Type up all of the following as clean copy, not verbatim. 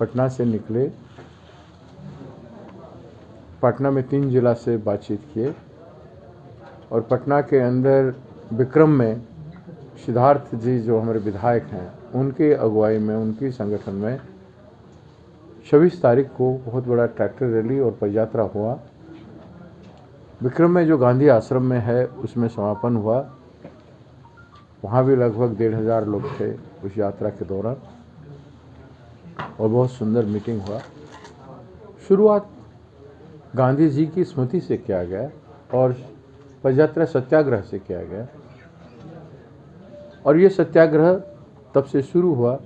पटना से निकले, पटना में 3 जिला से बातचीत किए और पटना के अंदर विक्रम में सिद्धार्थ जी जो हमारे विधायक हैं, उनके अगुवाई में, उनकी संगठन में 26 तारीख को बहुत बड़ा ट्रैक्टर रैली और पदयात्रा हुआ। विक्रम में जो गांधी आश्रम में है उसमें समापन हुआ। वहाँ भी लगभग 1,500 लोग थे उस यात्रा के दौरान और बहुत सुंदर मीटिंग हुआ। शुरुआत गांधी जी की स्मृति से किया गया और पदयात्रा सत्याग्रह से किया गया और ये सत्याग्रह तब से शुरू हुआ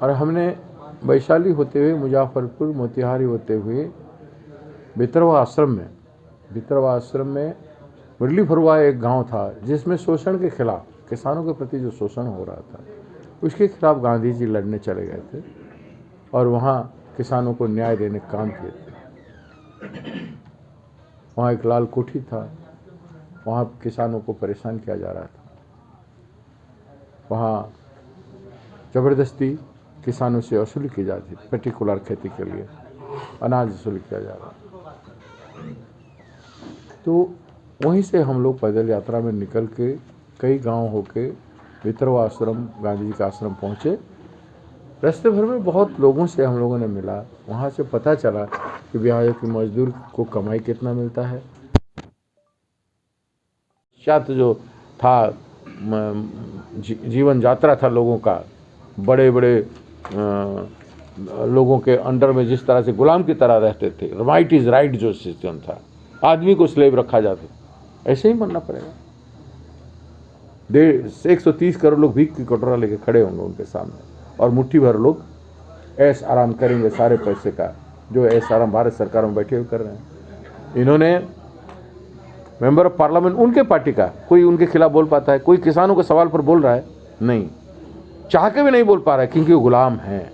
और हमने वैशाली होते हुए, मुजफ्फरपुर, मोतिहारी होते हुए भितरवा आश्रम में मुरली भरुआ एक गांव था जिसमें शोषण के खिलाफ, किसानों के प्रति जो शोषण हो रहा था उसके खिलाफ गांधी जी लड़ने चले गए थे और वहाँ किसानों को न्याय देने का काम किए थे। वहाँ एक लाल कोठी था, वहाँ किसानों को परेशान किया जा रहा था। वहाँ ज़बरदस्ती किसानों से वसूली की जाती थी, पर्टिकुलर खेती के लिए अनाज वसूल किया जा रहा। तो वहीं से हम लोग पैदल यात्रा में निकल के कई गांव होके भितरवा आश्रम, गांधी जी का आश्रम पहुँचे। रास्ते भर में बहुत लोगों से हम लोगों ने मिला। वहाँ से पता चला कि बिहार के मजदूर को कमाई कितना मिलता है। छात्र जो था, जीवन यात्रा था लोगों का, बड़े बड़े लोगों के अंडर में जिस तरह से गुलाम की तरह रहते थे, राइट इज राइट जो सिस्टम था, आदमी को स्लेव रखा जाता, ऐसे ही मानना पड़ेगा। 130 करोड़ लोग भीख की कटोरा लेके खड़े होंगे उनके सामने और मुट्ठी भर लोग ऐश आराम करेंगे सारे पैसे का, जो ऐश आराम भारत सरकार में बैठे हुए कर रहे हैं। इन्होंने मेंबर ऑफ पार्लियामेंट उनके पार्टी का, कोई उनके खिलाफ बोल पाता है? कोई किसानों के सवाल पर बोल रहा है? नहीं, चाह के भी नहीं बोल पा रहा है क्योंकि वो गुलाम हैं।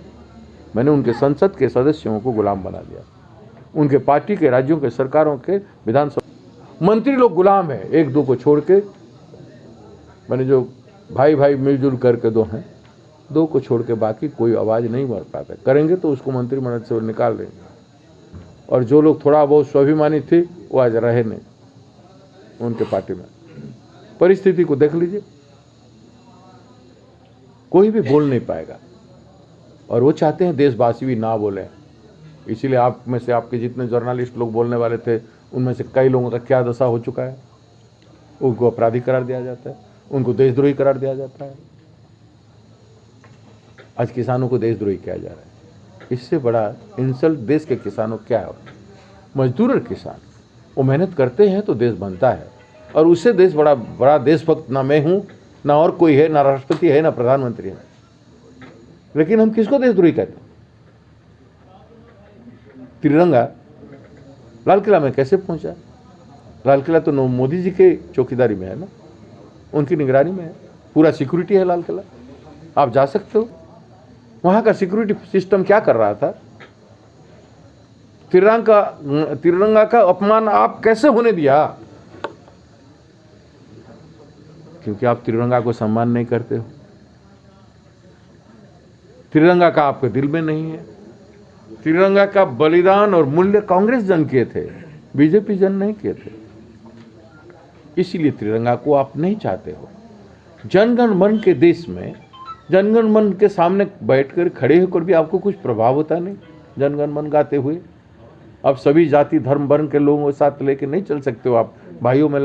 मैंने उनके संसद के सदस्यों को गुलाम बना दिया, उनके पार्टी के, राज्यों के, सरकारों के, विधानसभा मंत्री लोग गुलाम हैं, एक दो को छोड़ के। मैंने जो भाई भाई मिलजुल करके दो हैं, दो को छोड़ के बाकी कोई आवाज़ नहीं बढ़ पाता। करेंगे तो उसको मंत्रिमंडल से निकाल देंगे और जो लोग थोड़ा बहुत स्वाभिमानी थे वो आज रहे नहीं उनके पार्टी में। परिस्थिति को देख लीजिए, कोई भी बोल नहीं पाएगा और वो चाहते हैं देशवासी भी ना बोले। इसीलिए आप में से, आपके जितने जर्नलिस्ट लोग बोलने वाले थे, उनमें से कई लोगों का क्या दशा हो चुका है। उनको अपराधी करार दिया जाता है, उनको देशद्रोही करार दिया जाता है। आज किसानों को देशद्रोही किया जा रहा है। इससे बड़ा इंसल्ट देश के किसानों क्या है? मजदूर और किसान वो मेहनत करते हैं तो देश बनता है और उससे देश बड़ा देशभक्त ना मैं हूँ, ना और कोई है, ना राष्ट्रपति है, ना प्रधानमंत्री है। लेकिन हम किसको देशद्रोही कहते हैं? तिरंगा लाल किला में कैसे पहुंचा? लाल किला तो मोदी जी के चौकीदारी में है ना, उनकी निगरानी में है, पूरा सिक्योरिटी है लाल किला। आप जा सकते हो। वहां का सिक्योरिटी सिस्टम क्या कर रहा था? तिरंगा का अपमान आप कैसे होने दिया? क्योंकि आप तिरंगा को सम्मान नहीं करते हो। तिरंगा का आपके दिल में नहीं है। तिरंगा का बलिदान और मूल्य कांग्रेस जन किए थे, बीजेपी जन नहीं किए थे। इसीलिए तिरंगा को आप नहीं चाहते हो। जनगण मन के देश में, जनगण मन के सामने बैठकर, खड़े होकर भी आपको कुछ प्रभाव होता नहीं। जनगण मन गाते हुए अब सभी जाति, धर्म, वर्ण के लोगों के साथ लेके नहीं चल सकते हो आप। भाइयों में